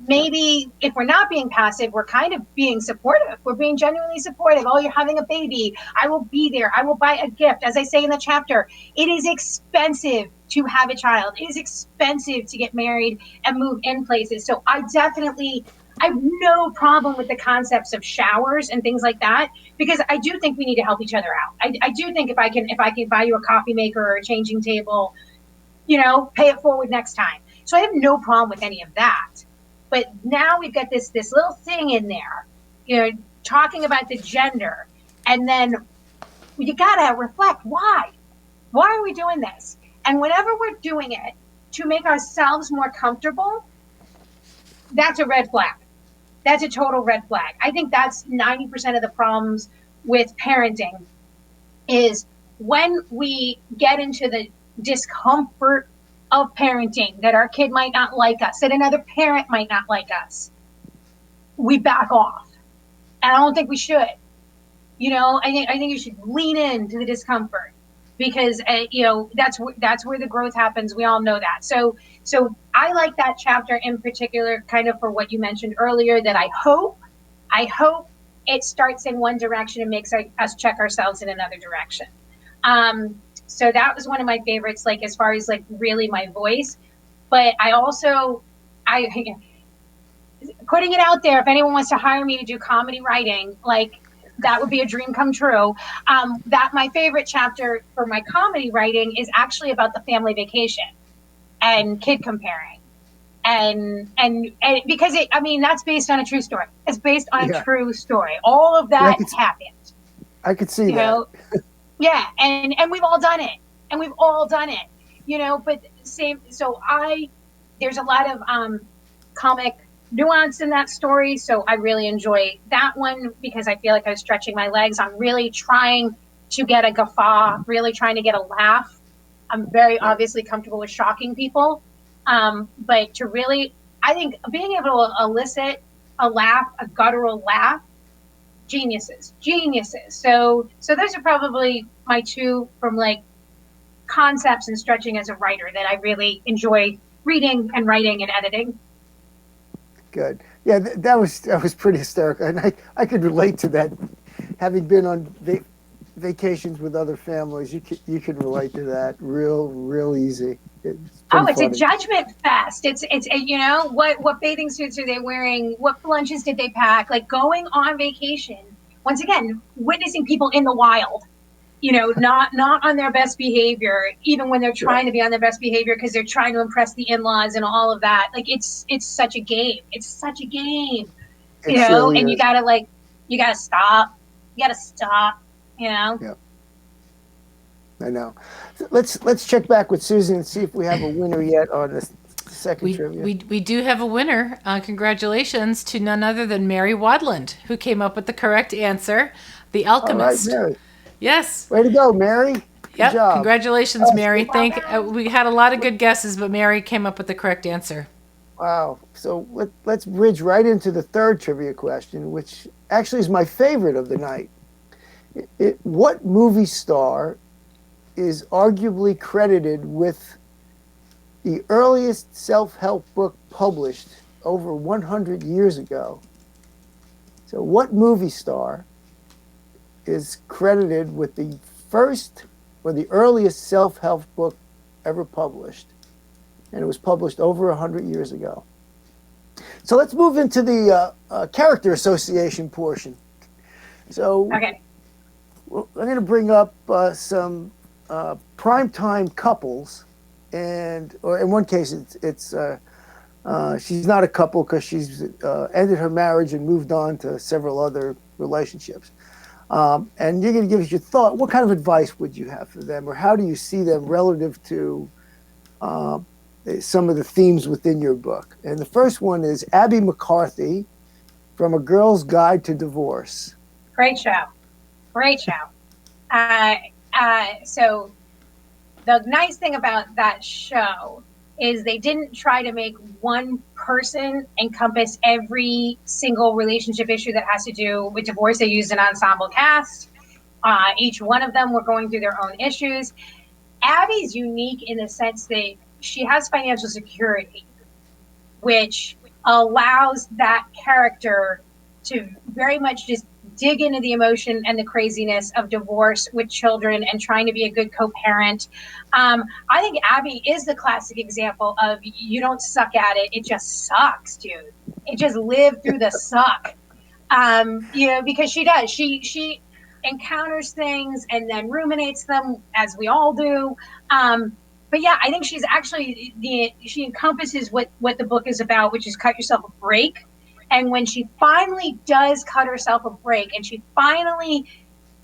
Maybe if we're not being passive, we're kind of being supportive. We're being genuinely supportive. Oh, you're having a baby. I will be there. I will buy a gift. As I say in the chapter, it is expensive to have a child. It is expensive to get married and move in places. So I have no problem with the concepts of showers and things like that, because I do think we need to help each other out. I do think if I can buy you a coffee maker or a changing table, you know, pay it forward next time. So I have no problem with any of that. But now we've got this little thing in there, you know, talking about the gender. And then you got to reflect, why? Why are we doing this? And whenever we're doing it to make ourselves more comfortable, that's a red flag. That's a total red flag. I think that's 90% of the problems with parenting is when we get into the discomfort of parenting, that our kid might not like us, that another parent might not like us, we back off. And I don't think we should. You know, I think you should lean into the discomfort, because you know, that's where the growth happens. We all know that. So I like that chapter in particular, kind of for what you mentioned earlier, that I hope it starts in one direction and makes us check ourselves in another direction. So that was one of my favorites, like, as far as like really my voice. But I putting it out there, if anyone wants to hire me to do comedy writing, like, that would be a dream come true. That my favorite chapter for my comedy writing is actually about the family vacation and kid comparing. And because that's based on a true story. It's based on a true story. All of that happened. I could see that. Yeah, and we've all done it, you know. But there's a lot of comic nuance in that story, so I really enjoy that one because I feel like I was stretching my legs. I'm really trying to get a guffaw, really trying to get a laugh. I'm very obviously comfortable with shocking people, but to really, I think being able to elicit a laugh, a guttural laugh, geniuses. So those are probably my two from like concepts and stretching as a writer that I really enjoy reading and writing and editing. Good. Yeah, that was pretty hysterical, and I could relate to that. Having been on vacations with other families, you could relate to that real easy. It's Oh, pretty it's a funny. judgment fest. It's you know, what bathing suits are they wearing? What lunches did they pack? Like going on vacation. Once again, witnessing people in the wild. You know, not on their best behavior, even when they're Yeah, trying to be on their best behavior because they're trying to impress the in-laws and all of that. Like it's such a game. It's such a game. it And surely is. you gotta stop. You gotta stop. You know. Yeah, I know. So let's check back with Susan and see if we have a winner yet on this second We, trivia. we do have a winner. Congratulations to none other than Mary Wadland, who came up with the correct answer, The All right, Alchemist. Mary. Yes. Way to go, Mary. Good Yep. job. Congratulations, Mary. So, We had a lot of good guesses, but Mary came up with the correct answer. wow. So let's bridge right into the third trivia question, which actually is my favorite of the night. What movie star is arguably credited with the earliest self-help book published over 100 years ago? So what movie star is credited with the first or the earliest self-help book ever published? And it was published over 100 years ago. So let's move into the character association portion. So Okay. I'm going to bring up some primetime couples, or in one case, it's she's not a couple because she's ended her marriage and moved on to several other relationships. And you're going to give us your thought. What kind of advice would you have for them, or how do you see them relative to some of the themes within your book? And the first one is Abby McCarthy from A Girl's Guide to Divorce. Great show. Great show. So the nice thing about that show is they didn't try to make one person encompass every single relationship issue that has to do with divorce. They used an ensemble cast. Each one of them were going through their own issues. Abby's unique in the sense that she has financial security, which allows that character to very much just dig into the emotion and the craziness of divorce with children and trying to be a good co-parent. I think Abby is the classic example of you don't suck at it. It just sucks, dude. It just live through the suck. Because she does. She encounters things and then ruminates them, as we all do. But yeah, I think she's actually she encompasses what the book is about, which is cut yourself a break. And when she finally does cut herself a break and she finally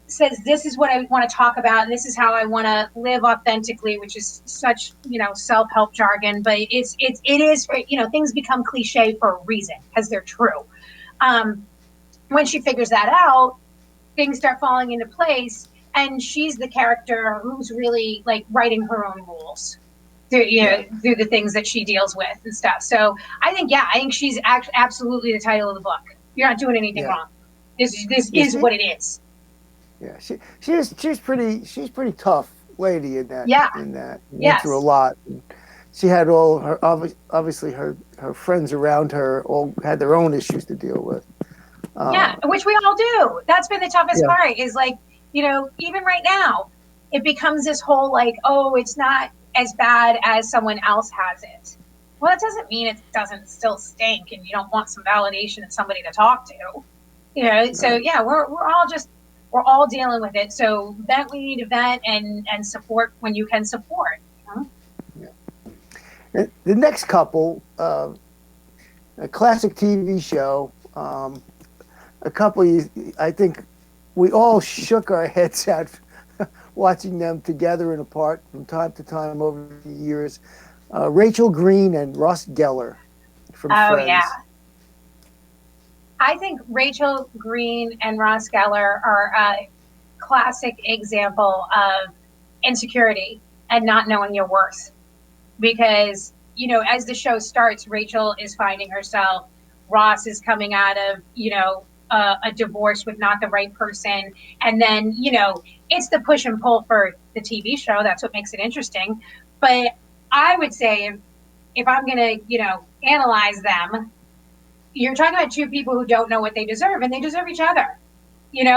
says, this is what I want to talk about, and this is how I want to live authentically, which is such, self-help jargon, but it is, things become cliche for a reason because they're true. When she figures that out, things start falling into place, and she's the character who's really like writing her own rules through the things that she deals with and stuff. So I think she's absolutely the title of the book. You're not doing anything wrong. This is what it is. Yeah, she's pretty tough lady in that. Yeah. Went through a lot. She had all her obviously her friends around her all had their own issues to deal with. Which we all do. That's been the toughest part. Is like, even right now, it becomes this whole like, oh, it's not as bad as someone else has it. Well, that doesn't mean it doesn't still stink, and you don't want some validation and somebody to talk to. So yeah, we're all dealing with it. So vent when you need to vent, and support when you can support. The next couple, a classic TV show, a couple I think we all shook our heads at watching them together and apart from time to time over the years. Rachel Green and Ross Geller from Friends. Oh, yeah. I think Rachel Green and Ross Geller are a classic example of insecurity and not knowing your worth. Because, as the show starts, Rachel is finding herself. Ross is coming out of, a divorce with not the right person. And then, it's the push and pull for the TV show. That's what makes it interesting. But I would say if I'm going to, analyze them, you're talking about two people who don't know what they deserve, and they deserve each other,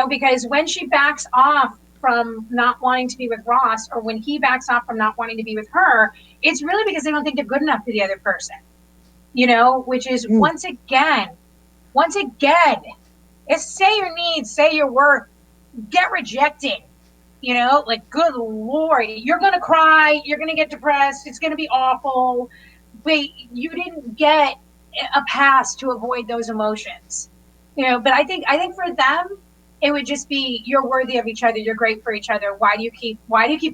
because when she backs off from not wanting to be with Ross, or when he backs off from not wanting to be with her, it's really because they don't think they're good enough for the other person, which is Mm. once again, is say your needs, say your worth, get rejected. Like, good Lord, you're going to cry, you're going to get depressed, it's going to be awful, but you didn't get a pass to avoid those emotions. But I think for them, it would just be, you're worthy of each other, you're great for each other. Why do you keep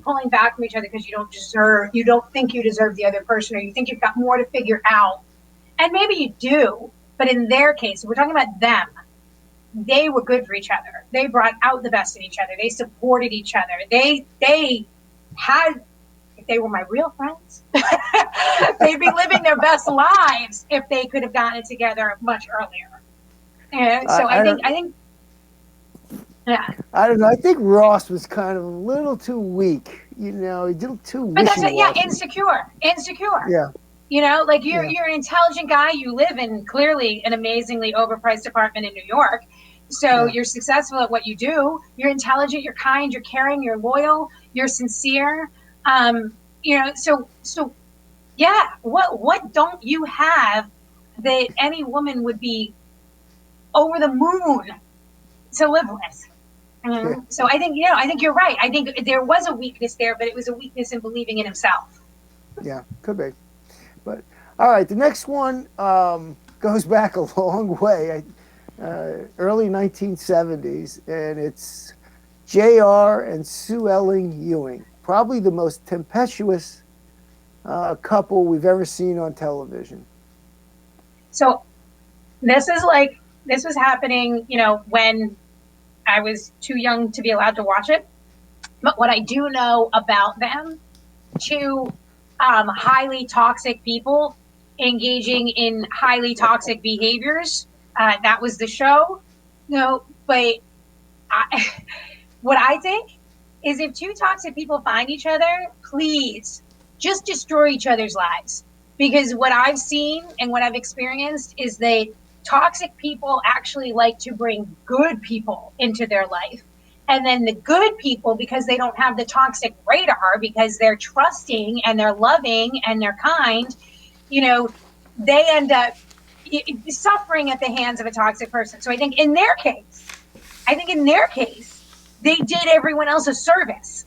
pulling back from each other? Because you don't think you deserve the other person, or you think you've got more to figure out. And maybe you do, but in their case, we're talking about them. They were good for each other. They brought out the best in each other. They supported each other. They had, if they were my real friends, they'd be living their best lives if they could have gotten it together much earlier. And so I think, yeah. I don't know. I think Ross was kind of a little too weak. He did too But that's it. Yeah, wishy-washy. insecure. Yeah. Like you're an intelligent guy. You live in clearly an amazingly overpriced apartment in New York. So you're successful at what you do. You're intelligent, you're kind, you're caring, you're loyal, you're sincere. So yeah, what don't you have that any woman would be over the moon to live with? So I think you're right. I think there was a weakness there, but it was a weakness in believing in himself. Yeah, could be. But all right, the next one goes back a long way, early 1970s, and it's J.R. and Sue Ellen Ewing, probably the most tempestuous couple we've ever seen on television. So this was happening, when I was too young to be allowed to watch it. But what I do know about them, two highly toxic people engaging in highly toxic behaviors. That was the show. But what I think is, if two toxic people find each other, please just destroy each other's lives. Because what I've seen and what I've experienced is that toxic people actually like to bring good people into their life. And then the good people, because they don't have the toxic radar, because they're trusting and they're loving and they're kind, they end up suffering at the hands of a toxic person. So I think in their case, they did everyone else a service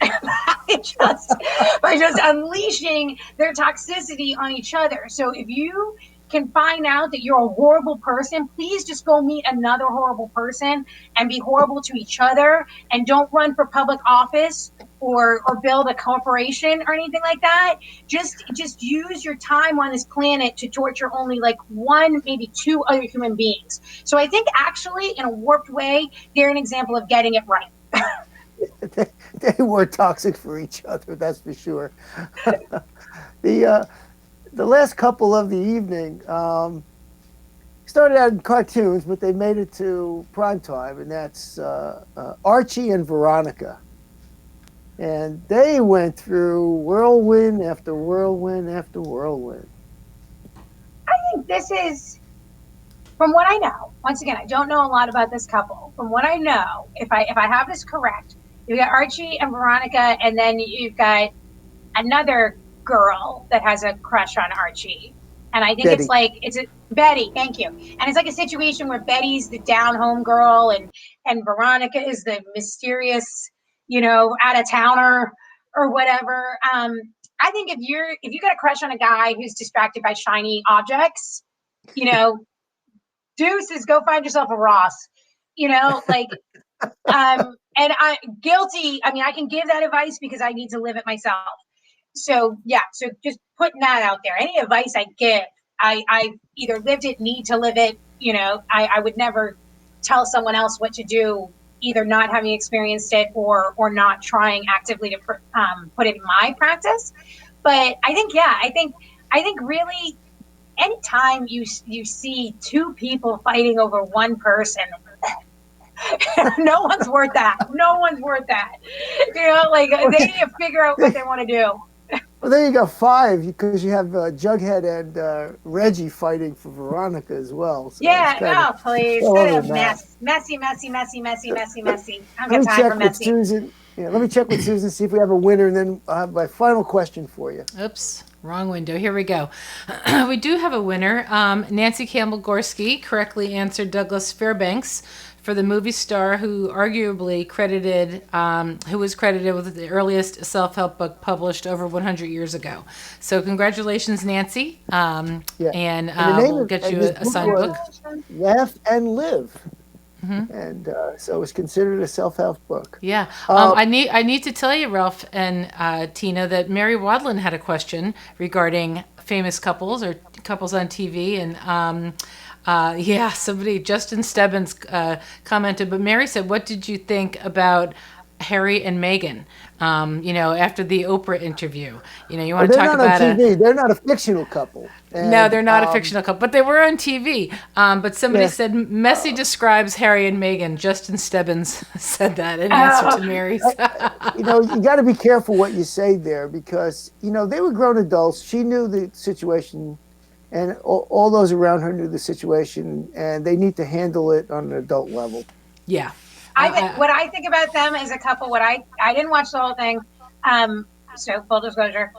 by just unleashing their toxicity on each other. So if you can find out that you're a horrible person, please just go meet another horrible person and be horrible to each other, and don't run for public office or build a corporation or anything like that. Just use your time on this planet to torture only like one, maybe two other human beings. So I think actually, in a warped way, they're an example of getting it right. They were toxic for each other, that's for sure. The last couple of the evening started out in cartoons, but they made it to primetime, and that's Archie and Veronica. And they went through whirlwind after whirlwind after whirlwind. I think this is, from what I know, once again, I don't know a lot about this couple. From what I know, if I have this correct, you've got Archie and Veronica, and then you've got another girl that has a crush on Archie. And I think Betty. it's a Betty, thank you. And it's like a situation where Betty's the down-home girl, and Veronica is the mysterious, out of towner or whatever. I think if you got a crush on a guy who's distracted by shiny objects, deuces, go find yourself a Ross. And I guilty. I mean, I can give that advice because I need to live it myself. So yeah, so just putting that out there. Any advice I give, I either lived it, need to live it. I would never tell someone else what to do, either not having experienced it or not trying actively to put it in my practice. But I think really, anytime you see two people fighting over one person, no one's worth that. No one's worth that. They need to figure out what they want to do. Well, then you got five, because you have Jughead and Reggie fighting for Veronica as well. So yeah, please. Messy. I don't got time for messy. Let me check with Susan. Yeah, let me check with Susan, see if we have a winner, and then I'll have my final question for you. Oops, wrong window. Here we go. We do have a winner. Nancy Campbell Gorski correctly answered Douglas Fairbanks for the movie star who arguably who was credited with the earliest self-help book published over 100 years ago. So congratulations, Nancy. Yeah. And the name we'll of get you this a signed was book. Laugh and Live. And so it's considered a self-help book. Yeah. I need to tell you, Ralph and Tina, that Mary Wadlin had a question regarding famous couples or couples on TV. And yeah, somebody, Justin Stebbins, commented, but Mary said, what did you think about Harry and Meghan? After the Oprah interview, you want to They're talk not on about TV. They're not a fictional couple. No, they're And, not a fictional couple, but they were on TV. But somebody Yeah. said Messi describes Harry and Meghan. Justin Stebbins said that in answer to Mary's. you got to be careful what you say there because, they were grown adults. She knew the situation, and all those around her knew the situation, and they need to handle it on an adult level. Yeah. What I think about them as a couple, I didn't watch the whole thing, so full disclosure,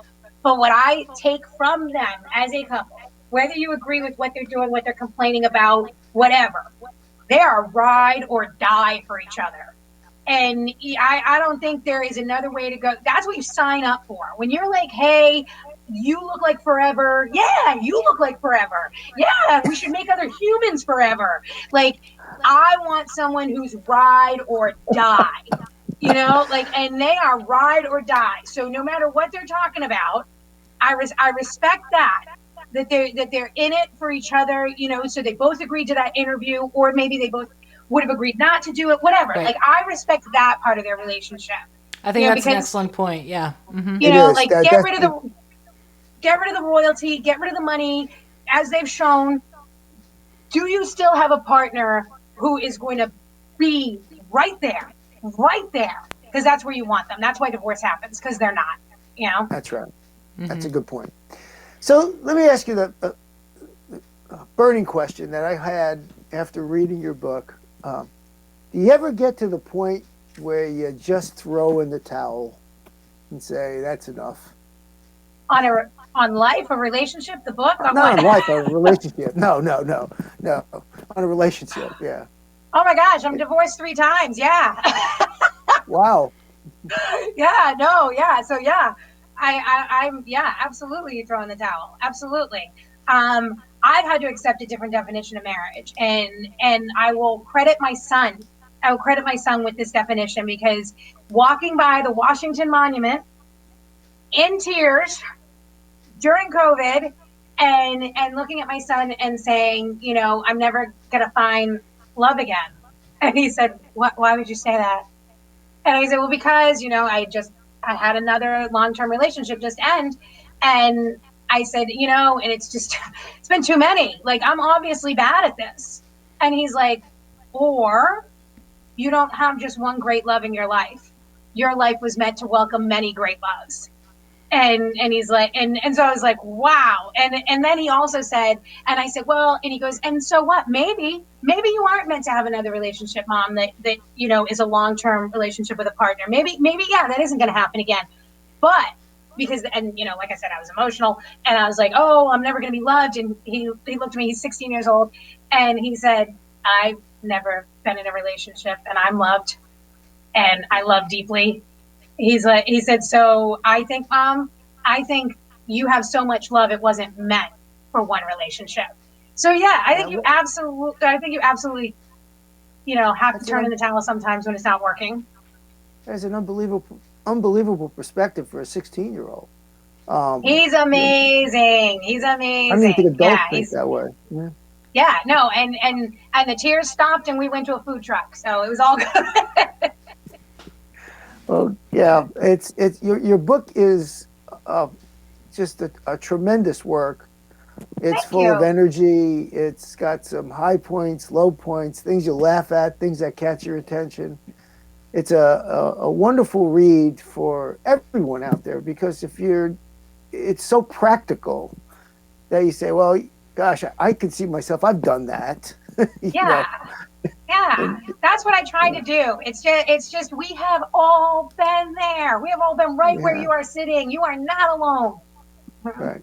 but what I take from them as a couple, whether you agree with what they're doing, what they're complaining about, whatever, they are ride or die for each other. And I don't think there is another way to go. That's what you sign up for. When you're like, hey, you look like forever. Yeah, you look like forever. Yeah, we should make other humans forever. Like, I want someone who's ride or die, and they are ride or die. So no matter what they're talking about, I respect that they're in it for each other, so they both agreed to that interview, or maybe they both would have agreed not to do it, whatever. Right. Like, I respect that part of their relationship. I think that's an excellent point. Yeah. Mm-hmm. Get rid of the royalty, get rid of the money, as they've shown. Do you still have a partner who is going to be right there? Because that's where you want them. That's why divorce happens, because they're not, That's right. That's a good point. So let me ask you the burning question that I had after reading your book. Do you ever get to the point where you just throw in the towel and say, that's enough? On life, a relationship, the book? Not on life, on a relationship. No. On a relationship, yeah. Oh my gosh, I'm divorced 3 times. Yeah. Wow. Yeah, no, yeah. So yeah, I'm absolutely throwing the towel. Absolutely. I've had to accept a different definition of marriage, and I will credit my son. I will credit my son with this definition, because walking by the Washington Monument in tears during COVID, and looking at my son and saying, I'm never gonna find love again. And he said, why would you say that? And I said, well, because, I had another long-term relationship just end. And I said, and it's been too many. Like, I'm obviously bad at this. And he's like, or you don't have just one great love in your life. Your life was meant to welcome many great loves. And he's like, and so I was like, wow. And then he also said, and I said, well, and he goes, and so what? Maybe you aren't meant to have another relationship, Mom, that is a long-term relationship with a partner. Maybe, yeah, that isn't going to happen again. But because, like I said, I was emotional, and I was like, oh, I'm never going to be loved. And he looked at me, he's 16 years old. And he said, I've never been in a relationship, and I'm loved, and I love deeply. He said, so I think, Mom, you have so much love, it wasn't meant for one relationship. So yeah, I think you absolutely, have to turn in the towel sometimes when it's not working. There's an unbelievable perspective for a 16-year-old. He's amazing. He's amazing. I don't even think adults think that way. Yeah. Yeah, no, and the tears stopped, and we went to a food truck, so it was all good. Well, yeah, it's your book is just a tremendous work. It's full of energy. It's got some high points, low points, things you laugh at, things that catch your attention. It's a wonderful read for everyone out there, because it's so practical that you say, well, gosh, I can see myself. I've done that. Yeah. Yeah, that's what I try to do. It's just we have all been there. We have all been right where Yeah, you are sitting. You are not alone. right.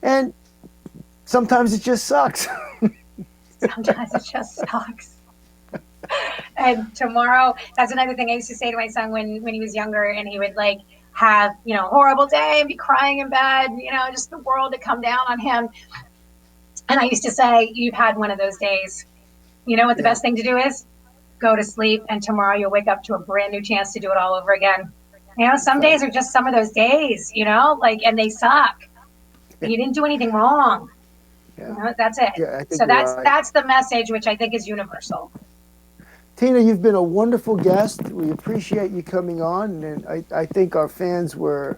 And sometimes it just sucks. Sometimes it just sucks. And tomorrow, that's another thing I used to say to my son when he was younger, and he would like have a horrible day and be crying in bed, just the world to come down on him. And I used to say, "You've had one of those days. You know what the Yeah, best thing to do is? Go to sleep, and tomorrow you'll wake up to a brand new chance to do it all over again." Some right. days are just some of those days, like, and they suck. But you didn't do anything wrong. Yeah, That's it. yeah. I think So you're that's right. that's the message, which I think is universal. Tina, you've been a wonderful guest. We appreciate you coming on, and I think our fans were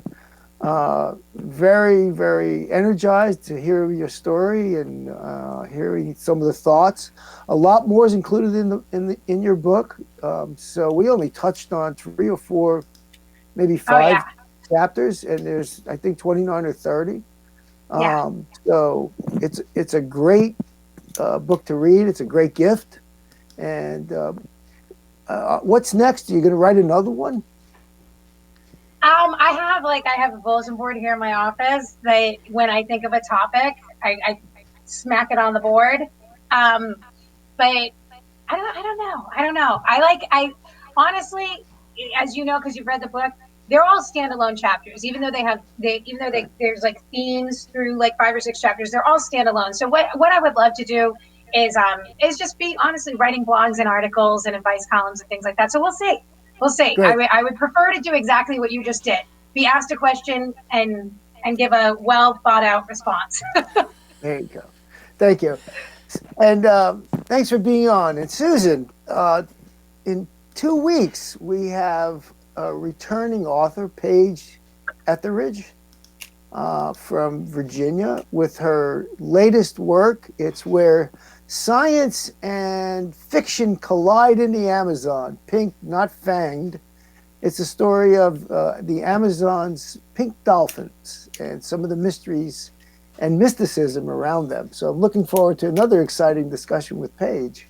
very, very energized to hear your story and hearing some of the thoughts. A lot more is included in your book. So we only touched on 3 or 4, maybe Oh yeah, 5 chapters, and there's I think 29 or 30. yeah. So it's a great book to read. It's a great gift. And what's next? Are you going to write another one? I have a bulletin board here in my office that when I think of a topic, I smack it on the board. Um, but I don't know. I honestly, as you know, because you've read the book, they're all standalone chapters. Even though there's like themes through like 5 or 6 chapters, they're all standalone. So what I would love to do is just be honestly writing blogs and articles and advice columns and things like that. So we'll see. We'll see. I Great. would I would prefer to do exactly what you just did. Be asked a question and give a well thought out response. There you go. Thank you. And thanks for being on. And Susan, in 2 weeks, we have a returning author, Paige Etheridge, from Virginia, with her latest work. It's where science and fiction collide in the Amazon. Pink, not fanged. It's a story of the Amazon's pink dolphins and some of the mysteries and mysticism around them. So I'm looking forward to another exciting discussion with Paige.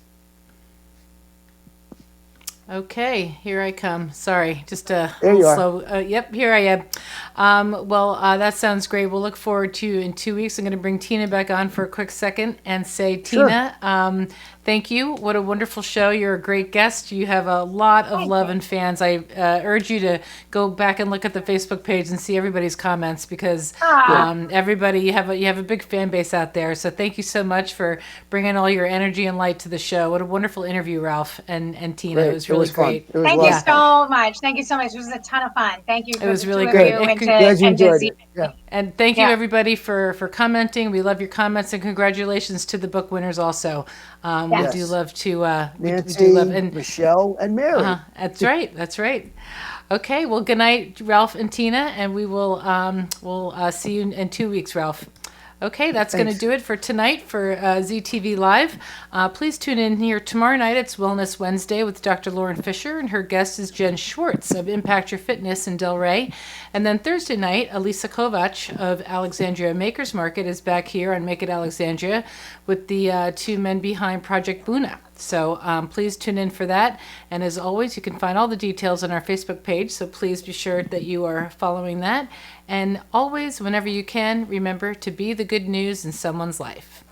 Okay, here I come. Sorry, just a There you little are. slow. Yep, here I am. Well, that sounds great. We'll look forward to you in 2 weeks. I'm going to bring Tina back on for a quick second and say, Sure. Tina, thank you. What a wonderful show. You're a great guest. You have a lot of love and fans. I urge you to go back and look at the Facebook page and see everybody's comments because Ah, everybody, you have a big fan base out there. So thank you so much for bringing all your energy and light to the show. What a wonderful interview, Ralph and Tina. Great. It was really fun. great. It was thank you wonderful. so much. Thank you so much. It was a ton of fun. Thank you It for was the really two of great. you and to Glad you and to enjoyed Z. it. Yeah. And thank you Yeah. everybody for commenting. We love your comments and congratulations to the book winners also. We do Yes. love to we do Nancy, love and Michelle, and Mary. that's right. That's right. Okay, well good night Ralph and Tina and we'll see you in 2 weeks, Ralph. Okay, that's going to Thanks. do it for tonight for ZTV Live. Please tune in here tomorrow night. It's Wellness Wednesday with Dr. Lauren Fisher, and her guest is Jen Schwartz of Impact Your Fitness in Delray. And then Thursday night, Elisa Kovac of Alexandria Makers Market is back here on Make It Alexandria with the two men behind Project Buna. So please tune in for that. And as always, you can find all the details on our Facebook page. So please be sure that you are following that. And always, whenever you can, remember to be the good news in someone's life.